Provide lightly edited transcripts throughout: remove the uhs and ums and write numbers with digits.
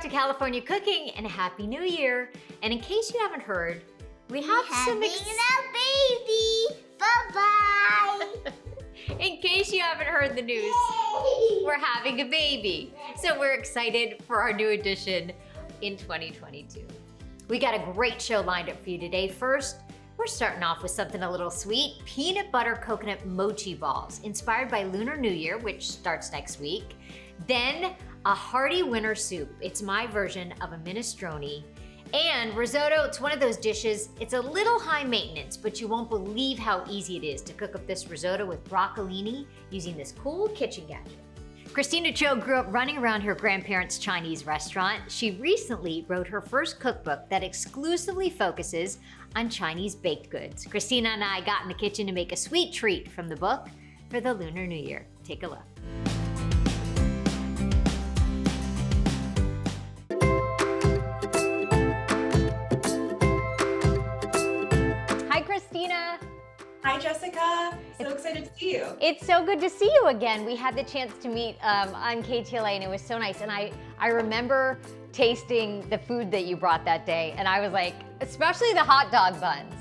to California Cooking and Happy New Year. And in case you haven't heard, we have some a baby. Bye-bye. In case you haven't heard the news, we're having a baby. So we're excited for our new edition in 2022. We got a great show lined up for you today. First, we're starting off with something a little sweet, peanut butter coconut mochi balls, inspired by Lunar New Year, which starts next week. Then a hearty winter soup. It's my version of a minestrone. And risotto, it's one of those dishes, it's a little high maintenance, but you won't believe how easy it is to cook up this risotto with broccolini using this cool kitchen gadget. Christina Cho grew up running around her grandparents' Chinese restaurant. She recently wrote her first cookbook that exclusively focuses on Chinese baked goods. Christina and I got in the kitchen to make a sweet treat from the book for the Lunar New Year. Take a look. Christina. Hi, Jessica. So excited to see you. It's so good to see you again. We had the chance to meet on KTLA and it was so nice. And I remember tasting the food that you brought that day and I was like, especially the hot dog buns.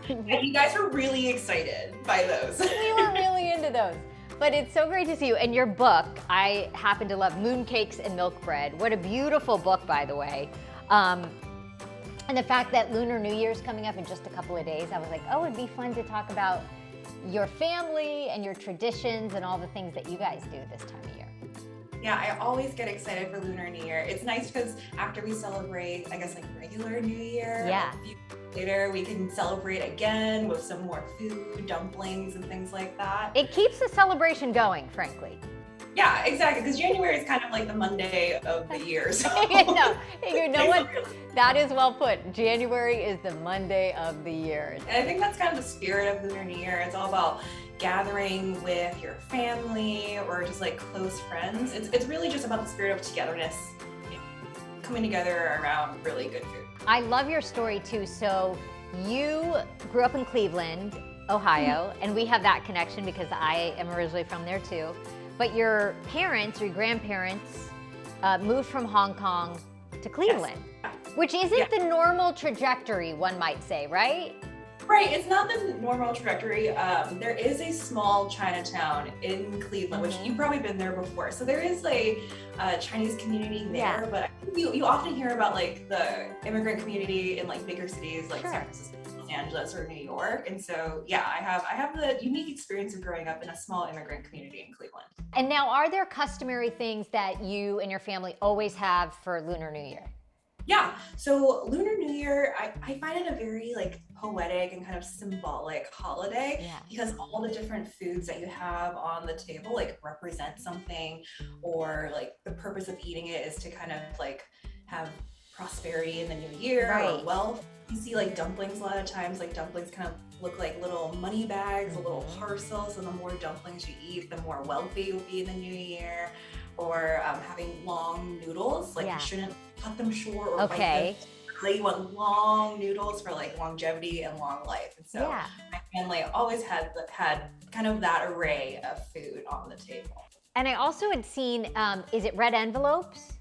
And you guys were really excited by those. We were really into those. But it's so great to see you. And your book, I happen to love Mooncakes and Milk Bread. What a beautiful book, by the way. And the fact that Lunar New Year is coming up in just a couple of days, I was like, oh, it'd be fun to talk about your family and your traditions and all the things that you guys do this time of year. Yeah, I always get excited for Lunar New Year. It's nice because after we celebrate, I guess, like regular New Year, yeah. A few days later, we can celebrate again with some more food, dumplings, and things like that. It keeps the celebration going, frankly. Yeah, exactly, because January is kind of like the Monday of the year. So. No, you know what? That is well put. January is the Monday of the year. And I think that's kind of the spirit of Lunar New Year. It's all about gathering with your family or just like close friends. It's really just about the spirit of togetherness, coming together around really good food. I love your story too. So you grew up in Cleveland, Ohio, and we have that connection because I am originally from there too. But your parents, your grandparents, moved from Hong Kong to Cleveland, yes. Which isn't the normal trajectory, one might say, right? Right, it's not the normal trajectory. There is a small Chinatown in Cleveland, which you've probably been there before. So there is a Chinese community there, yeah. But I think you often hear about like the immigrant community in like bigger cities like Sure. San Francisco, Los Angeles, or New York. And so, yeah, I have the unique experience of growing up in a small immigrant community in Cleveland. And now, are there customary things that you and your family always have for Lunar New Year? Yeah, so Lunar New Year, I find it a very like poetic and kind of symbolic holiday because all the different foods that you have on the table like represent something, or like the purpose of eating it is to kind of like have prosperity in the new year or wealth. You see like dumplings a lot of times, like dumplings kind of look like little money bags, a little parcel. So the more dumplings you eat, the more wealthy you'll be in the new year. Or having long noodles, like you shouldn't cut them short or bite them. You want long noodles for like longevity and long life. And so my family always had kind of that array of food on the table. And I also had seen, is it red envelopes?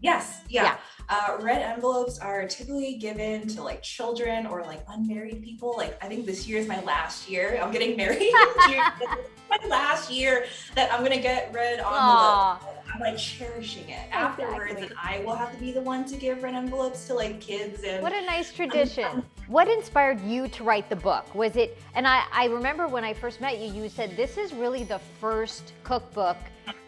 Yes, yeah. Red envelopes are typically given to like children or like unmarried people. Like I think this year is my last year. I'm getting married in June. My last year that I'm gonna get red envelopes. I'm like cherishing it afterwards, and I will have to be the one to give red envelopes to like kids. And what a nice tradition. What inspired you to write the book? Was it, and I remember when I first met you, you said this is really the first cookbook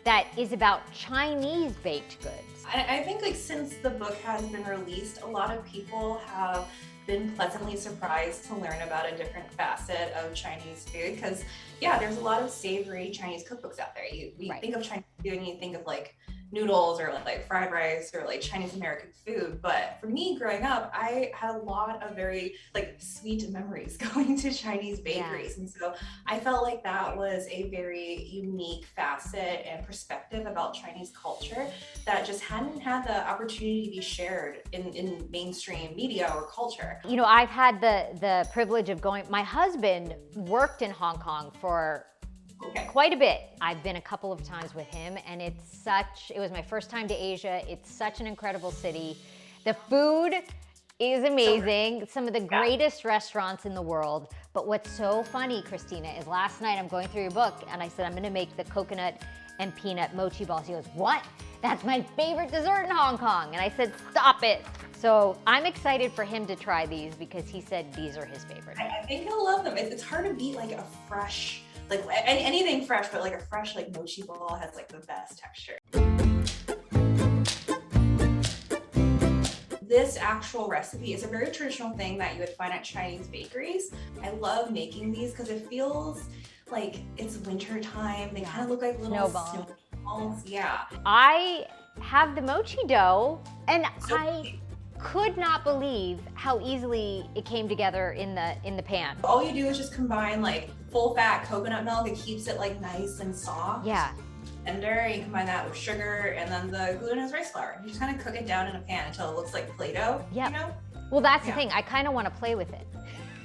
that is about Chinese baked goods. I think like since the book has been released, a lot of people have been pleasantly surprised to learn about a different facet of Chinese food because there's a lot of savory Chinese cookbooks out there. We think of Chinese food and you think of like noodles or like fried rice or like Chinese American food. But for me growing up, I had a lot of very like sweet memories going to Chinese bakeries. And so I felt like that was a very unique facet and perspective about Chinese culture that just hadn't had the opportunity to be shared in mainstream media or culture. You know, I've had the privilege of going, my husband worked in Hong Kong for Okay. Quite a bit. I've been a couple of times with him, and it was my first time to Asia. It's such an incredible city. The food is amazing. Some of the greatest restaurants in the world. But what's so funny, Christina, is last night I'm going through your book, and I said, I'm gonna make the coconut and peanut mochi balls. He goes, what? That's my favorite dessert in Hong Kong. And I said, stop it. So I'm excited for him to try these because he said these are his favorite. I think he'll love them. It's hard to beat like a fresh, like anything fresh, but like a fresh like mochi ball has like the best texture. This actual recipe is a very traditional thing that you would find at Chinese bakeries. I love making these because it feels like it's winter time. They kind of look like little snowballs. Yeah. I have the mochi dough, and I could not believe how easily it came together in the pan. All you do is just combine like full fat coconut milk. It keeps it like nice and soft. Yeah. Tender. You combine that with sugar and then the glutinous rice flour. You just kind of cook it down in a pan until it looks like Play-Doh. Yeah. You know? Well, that's the thing. I kind of want to play with it.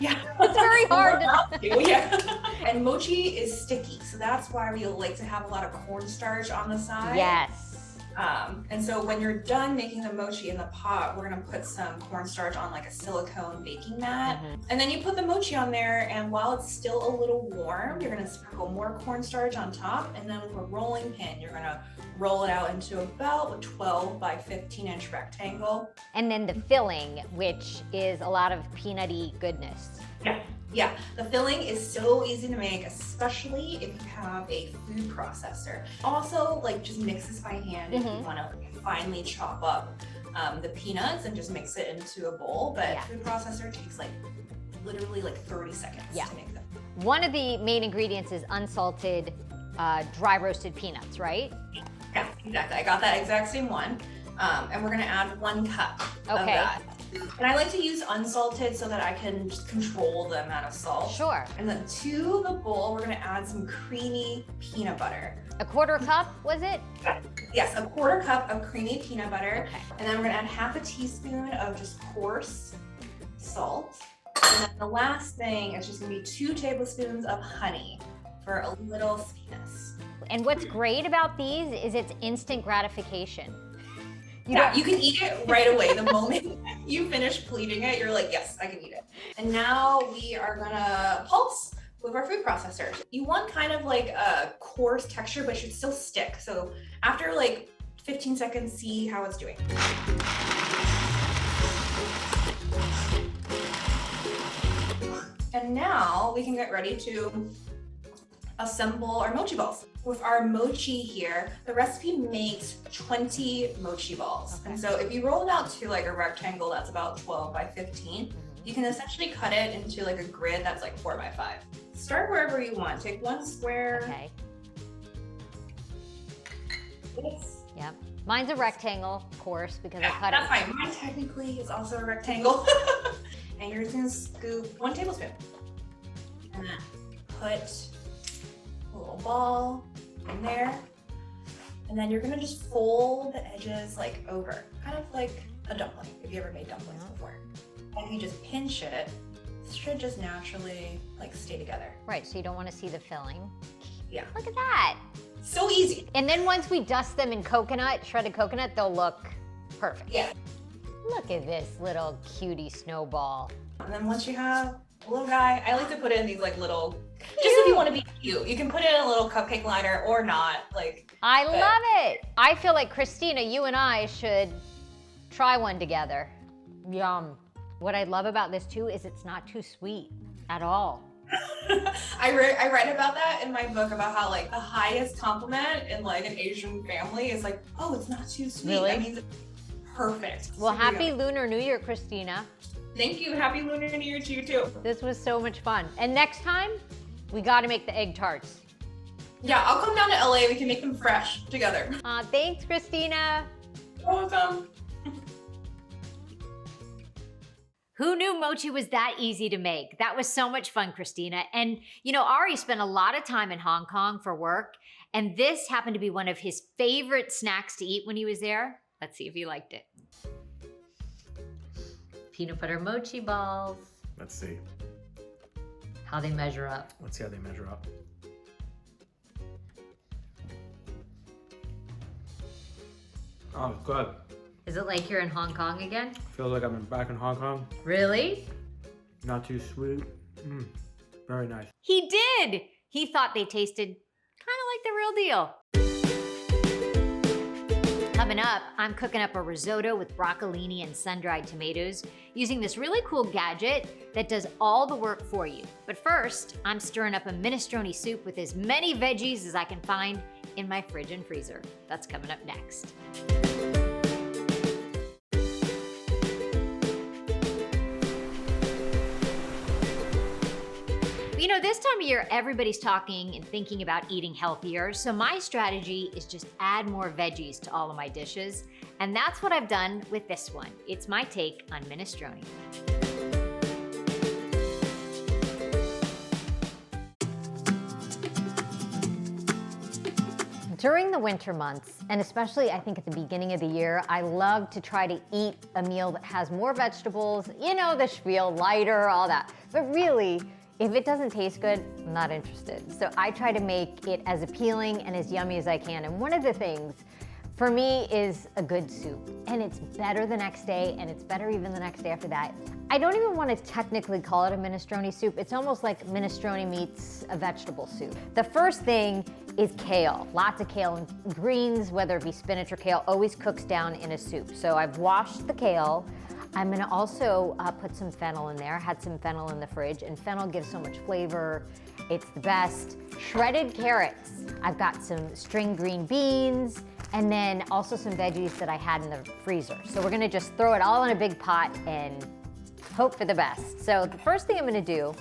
Yeah. It's very hard. Yeah. And mochi is sticky, so that's why we like to have a lot of cornstarch on the side. Yes. And so when you're done making the mochi in the pot, we're gonna put some cornstarch on like a silicone baking mat. And then you put the mochi on there, and while it's still a little warm, you're gonna sprinkle more cornstarch on top, and then with a rolling pin, you're gonna roll it out into about a 12 by 15 inch rectangle. And then the filling, which is a lot of peanutty goodness. Yeah, the filling is so easy to make, especially if you have a food processor. Also, like just mix this by hand if you want to finely chop up the peanuts and just mix it into a bowl. But food processor takes like literally like 30 seconds to make them. One of the main ingredients is unsalted, dry roasted peanuts, right? Yeah, exactly. I got that exact same one. And we're gonna add 1 cup of that. And I like to use unsalted so that I can just control the amount of salt. Sure. And then to the bowl, we're gonna add some creamy peanut butter. A 1/4 cup, was it? Yes, a 1/4 cup of creamy peanut butter. Okay. And then we're gonna add 1/2 teaspoon of just coarse salt. And then the last thing is just gonna be 2 tablespoons of honey for a little sweetness. And what's great about these is it's instant gratification. You can eat it right away. The moment you finish pleating it, you're like, yes, I can eat it. And now we are gonna pulse with our food processor. You want kind of like a coarse texture, but it should still stick. So after like 15 seconds, see how it's doing. And now we can get ready to assemble our mochi balls. With our mochi here, the recipe makes 20 mochi balls. And so if you roll it out to like a rectangle that's about 12 by 15, you can essentially cut it into like a grid that's like 4 by 5. Start wherever you want. Take 1 square. Okay. Yep. Mine's a rectangle, of course, because I cut that's it. fine. Mine technically is also a rectangle. And you're just gonna scoop 1 tablespoon. And then put a little ball in there. And then you're gonna just fold the edges like over, kind of like a dumpling, if you ever made dumplings before. And if you just pinch it, it should just naturally like stay together. Right, so you don't want to see the filling. Yeah. Look at that. So easy. And then once we dust them in coconut, shredded coconut, they'll look perfect. Yeah. Look at this little cutie snowball. And then once you have a little guy, I like to put it in these like little, just if you want to be cute, you can put it in a little cupcake liner or not. Like I love it. I feel like Christina, you and I should try one together. Yum. What I love about this too is it's not too sweet at all. I write about that in my book about how like the highest compliment in like an Asian family is like, oh, it's not too sweet. Really? That means it's perfect. Well, Super happy yummy. Lunar New Year, Christina. Thank you. Happy Lunar New Year to you too. This was so much fun. And next time, we gotta make the egg tarts. Yeah, I'll come down to LA. We can make them fresh together. Thanks, Christina. Welcome. Who knew mochi was that easy to make? That was so much fun, Christina. And you know, Ari spent a lot of time in Hong Kong for work, and this happened to be one of his favorite snacks to eat when he was there. Let's see if he liked it. Peanut butter mochi balls. Let's see. How they measure up. Let's see how they measure up. Oh, good. Is it like you're in Hong Kong again? Feels like I'm back in Hong Kong. Really? Not too sweet. Very nice. He did! He thought they tasted kind of like the real deal. Coming up, I'm cooking up a risotto with broccolini and sun-dried tomatoes using this really cool gadget that does all the work for you. But first, I'm stirring up a minestrone soup with as many veggies as I can find in my fridge and freezer. That's coming up next. You know, this time of year, everybody's talking and thinking about eating healthier, so my strategy is just add more veggies to all of my dishes, and that's what I've done with this one. It's my take on minestrone. During the winter months, and especially I think at the beginning of the year, I love to try to eat a meal that has more vegetables, you know, the spiel, lighter, all that. But really, if it doesn't taste good, I'm not interested. So I try to make it as appealing and as yummy as I can. And one of the things for me is a good soup. And it's better the next day, and it's better even the next day after that. I don't even want to technically call it a minestrone soup. It's almost like minestrone meets a vegetable soup. The first thing is kale. Lots of kale and greens, whether it be spinach or kale, always cooks down in a soup. So I've washed the kale. I'm gonna also put some fennel in there. I had some fennel in the fridge, and fennel gives so much flavor. It's the best. Shredded carrots. I've got some string green beans, and then also some veggies that I had in the freezer. So we're gonna just throw it all in a big pot and hope for the best. So the first thing I'm gonna do,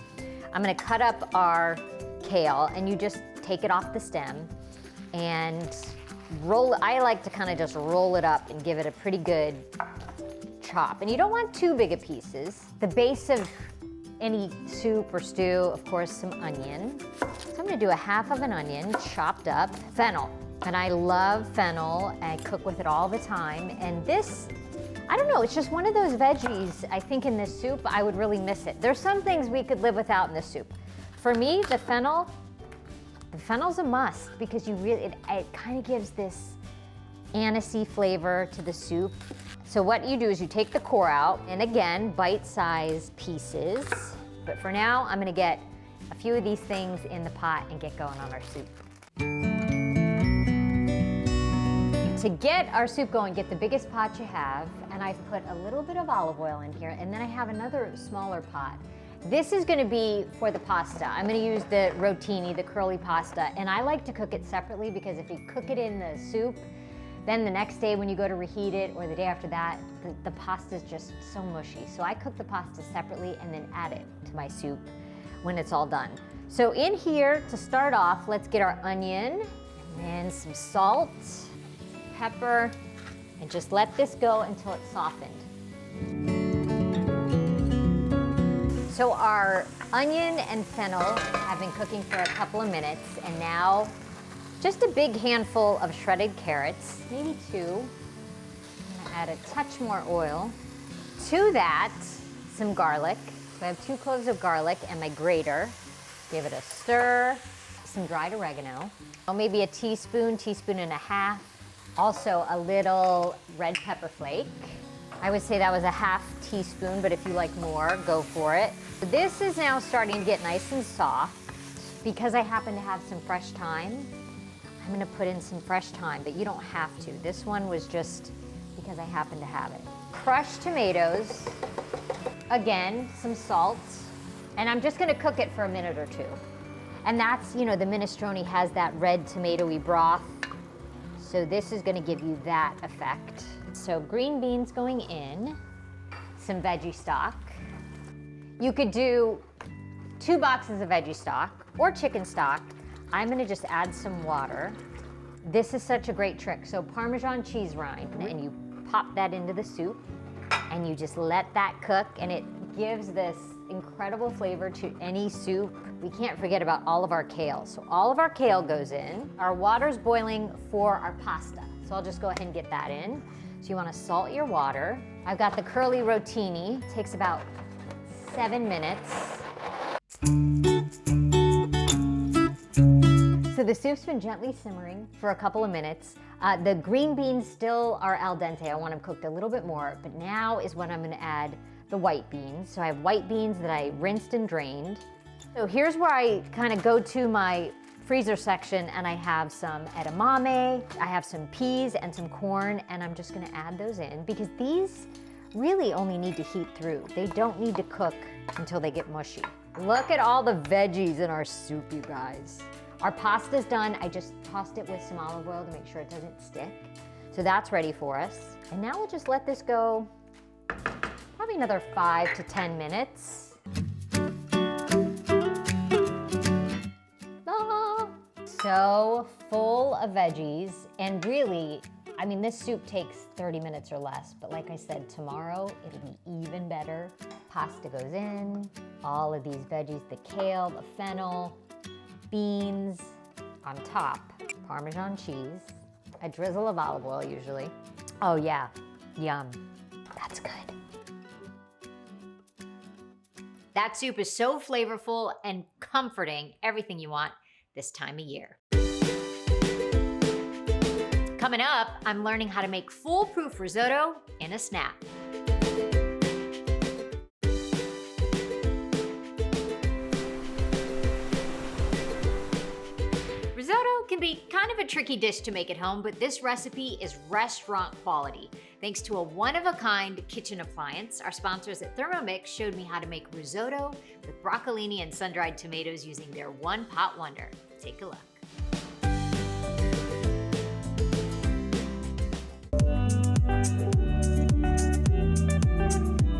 I'm gonna cut up our kale, and you just take it off the stem and roll. I like to kind of just roll it up and give it a pretty good chop. And you don't want too big of pieces. The base of any soup or stew, of course, some onion. So I'm gonna do a half of an onion, chopped up, fennel. And I love fennel. I cook with it all the time. And this, I don't know, it's just one of those veggies, I think in this soup, I would really miss it. There's some things we could live without in this soup. For me, the fennel's a must, because it kind of gives this anisey flavor to the soup. So what you do is you take the core out, and again, bite-sized pieces. But for now, I'm gonna get a few of these things in the pot and get going on our soup. To get our soup going, get the biggest pot you have, and I've put a little bit of olive oil in here, and then I have another smaller pot. This is gonna be for the pasta. I'm gonna use the rotini, the curly pasta, and I like to cook it separately, because if you cook it in the soup, then the next day when you go to reheat it, or the day after that, the pasta's just so mushy. So I cook the pasta separately and then add it to my soup when it's all done. So in here, to start off, let's get our onion, and then some salt, pepper, and just let this go until it's softened. So our onion and fennel have been cooking for a couple of minutes, and now just a big handful of shredded carrots, maybe two. I'm gonna add a touch more oil. To that, some garlic. So I have 2 cloves of garlic and my grater. Give it a stir. Some dried oregano. Maybe a teaspoon, teaspoon and a half. Also a little red pepper flake. I would say that was a half teaspoon, but if you like more, go for it. This is now starting to get nice and soft. Because I happen to have some fresh thyme, I'm gonna put in some fresh thyme, but you don't have to. This one was just because I happen to have it. Crushed tomatoes, again, some salt, and I'm just gonna cook it for a minute or two. And that's, you know, the minestrone has that red tomatoey broth, so this is gonna give you that effect. So green beans going in, some veggie stock. You could do 2 boxes of veggie stock or chicken stock. I'm gonna just add some water. This is such a great trick. So Parmesan cheese rind, and you pop that into the soup, and you just let that cook, and it gives this incredible flavor to any soup. We can't forget about all of our kale. So all of our kale goes in. Our water's boiling for our pasta. So I'll just go ahead and get that in. So you wanna salt your water. I've got the curly rotini. It takes about 7 minutes. So So the soup's been gently simmering for a couple of minutes. The green beans still are al dente. I want them cooked a little bit more, but now is when I'm gonna add the white beans. So I have white beans that I rinsed and drained. So here's where I kind of go to my freezer section, and I have some edamame, I have some peas and some corn, and I'm just gonna add those in because these really only need to heat through. They don't need to cook until they get mushy. Look at all the veggies in our soup, you guys. Our pasta's done. I just tossed it with some olive oil to make sure it doesn't stick. So that's ready for us. And now we'll just let this go probably another 5 to 10 minutes. Ah, so full of veggies, and really, I mean, this soup takes 30 minutes or less, but like I said, tomorrow it'll be even better. Pasta goes in, all of these veggies, the kale, the fennel, beans, on top, Parmesan cheese, a drizzle of olive oil usually. Oh yeah, yum, that's good. That soup is so flavorful and comforting, everything you want this time of year. Coming up, I'm learning how to make foolproof risotto in a snap. Risotto can be kind of a tricky dish to make at home, but this recipe is restaurant quality. Thanks to a one-of-a-kind kitchen appliance, our sponsors at Thermomix showed me how to make risotto with broccolini and sun-dried tomatoes using their one-pot wonder. Take a look.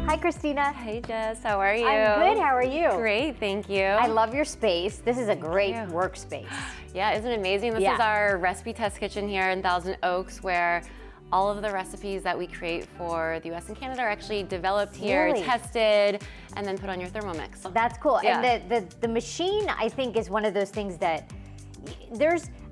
Hi, Christina. Hey, Jess. How are you? I'm good. How are you? Great, thank you. I love your space. This is a great you. workspace. Yeah, isn't it amazing? This Yeah. is our recipe test kitchen here in Thousand Oaks, where all of the recipes that we create for the US and Canada are actually developed here, Really? tested, and then put on your Thermomix. That's cool. Yeah. And the machine, I think, is one of those things that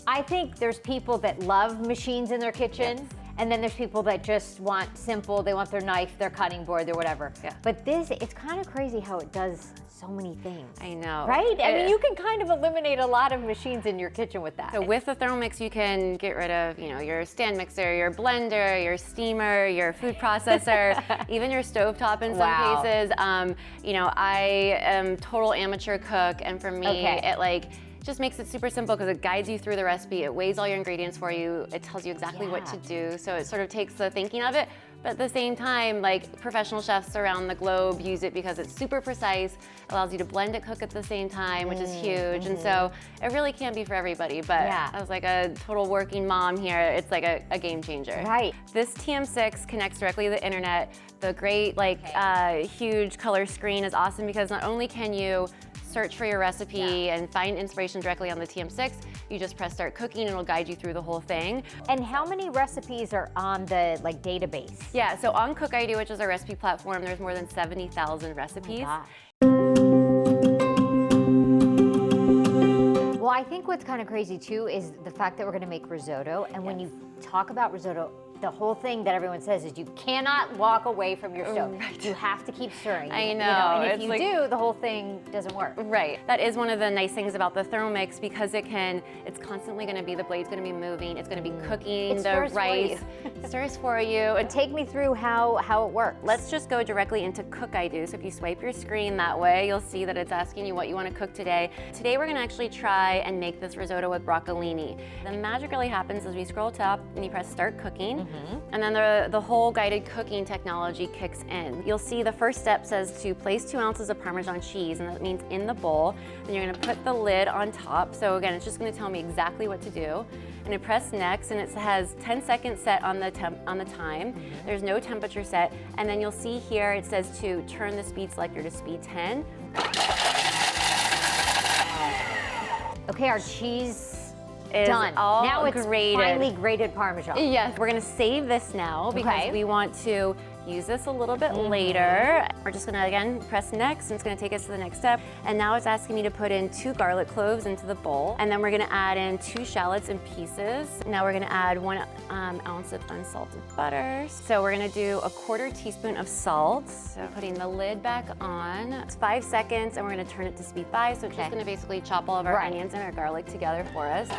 I think there's people that love machines in their kitchen. Yes. And then there's people that just want simple, they want their knife, their cutting board, their whatever. Yeah. But this, it's kind of crazy how it does so many things. I know. Right? I mean, you can kind of eliminate a lot of machines in your kitchen with that. So with the Thermomix, you can get rid of, your stand mixer, your blender, your steamer, your food processor, even your stovetop in some Wow. cases. I am total amateur cook, and for me, it just makes it super simple because it guides you through the recipe. It weighs all your ingredients for you. It tells you exactly what to do. So it sort of takes the thinking of it. But at the same time, professional chefs around the globe use it because it's super precise, allows you to blend and cook at the same time, which is huge. And so it really can be for everybody. But as a total working mom here, it's like a game changer. Right. This TM6 connects directly to the internet. The great huge color screen is awesome because not only can you search for your recipe and find inspiration directly on the TM6, you just press start cooking and it'll guide you through the whole thing. And how many recipes are on the database? Yeah, so on CookID, which is our recipe platform, there's more than 70,000 recipes. Oh well, I think what's kind of crazy too is the fact that we're gonna make risotto, and when you talk about risotto, the whole thing that everyone says is you cannot walk away from your stove. Right. You have to keep stirring. I know. And if you do, the whole thing doesn't work. Right. That is one of the nice things about the Thermomix because it's constantly going to be, the blade's going to be moving, it's going to be cooking the rice. It stirs for you. And take me through how it works. Let's just go directly into CookID. So if you swipe your screen that way, you'll see that it's asking you what you want to cook today. Today we're going to actually try and make this risotto with broccolini. The magic really happens as we scroll top and you press start cooking. And then the whole guided cooking technology kicks in. You'll see the first step says to place 2 ounces of Parmesan cheese, and that means in the bowl. Then you're gonna put the lid on top. So again, it's just gonna tell me exactly what to do. And I press next, and it has 10 seconds set on the time. There's no temperature set. And then you'll see here, it says to turn the speed selector to speed 10. Okay, our cheese Is done. all Now it's grated. finely grated Parmesan. Yes, we're gonna save this now because we want to use this a little bit later. We're just gonna, again, press next, and it's gonna take us to the next step. And now it's asking me to put in 2 garlic cloves into the bowl. And then we're gonna add in 2 shallots in pieces. Now we're gonna add 1 ounce of unsalted butter. So we're gonna do a 1/4 teaspoon of salt. So putting the lid back on. It's 5 seconds, and we're gonna turn it to speed 5. So it's just gonna basically chop all of our onions and our garlic together for us.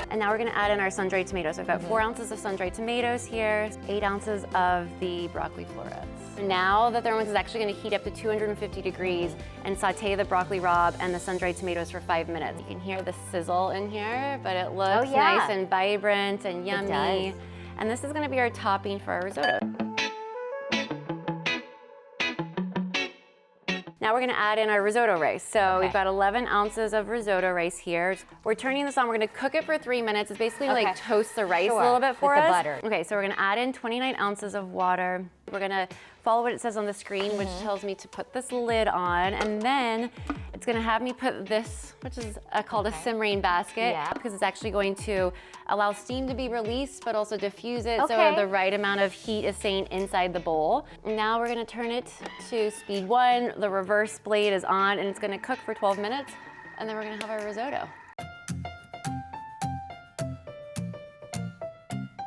And now we're gonna add in our sun-dried tomatoes. I've got 4 ounces of sun-dried tomatoes here, 8 ounces of the broccoli florets. Now the Thermomix is actually gonna heat up to 250 degrees and saute the broccoli rabe and the sun-dried tomatoes for 5 minutes. You can hear the sizzle in here, but it looks nice and vibrant and yummy. It does. And this is gonna be our topping for our risotto. Now we're gonna add in our risotto rice. So we've got 11 ounces of risotto rice here. We're turning this on, we're gonna cook it for 3 minutes. It's basically like toast the rice a little bit for us. With the butter. Okay, so we're gonna add in 29 ounces of water. We're gonna follow what it says on the screen, which tells me to put this lid on, and then it's gonna have me put this, which is called a simmering basket, because it's actually going to allow steam to be released, but also diffuse it so the right amount of heat is staying inside the bowl. Now we're gonna turn it to speed 1. The reverse blade is on, and it's gonna cook for 12 minutes, and then we're gonna have our risotto.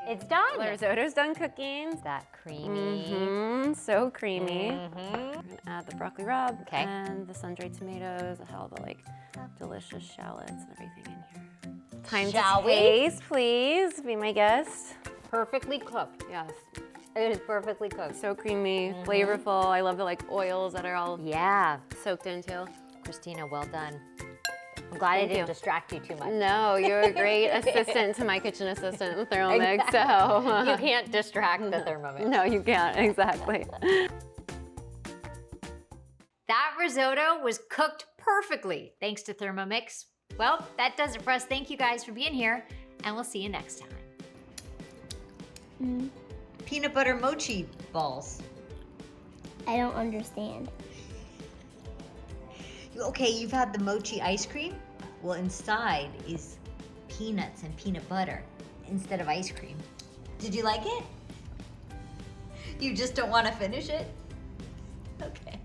It's done. The risotto's done cooking. Is that creamy? So creamy. We're gonna add the broccoli rabe and the sun-dried tomatoes, all the like delicious shallots and everything in here. Time Shall to we? taste, please. Be my guest. Perfectly cooked. Yes. It is perfectly cooked. So creamy, flavorful. I love the like oils that are all soaked into. Christina, well done. I'm glad I didn't distract you too much. No, you're a great assistant to my kitchen assistant with Thermomix, so. You can't distract the Thermomix. No, you can't, exactly. That risotto was cooked perfectly, thanks to Thermomix. Well, that does it for us. Thank you guys for being here, and we'll see you next time. Peanut butter mochi balls. I don't understand. Okay, you've had the mochi ice cream? Well, inside is peanuts and peanut butter instead of ice cream. Did you like it? You just don't want to finish it? Okay.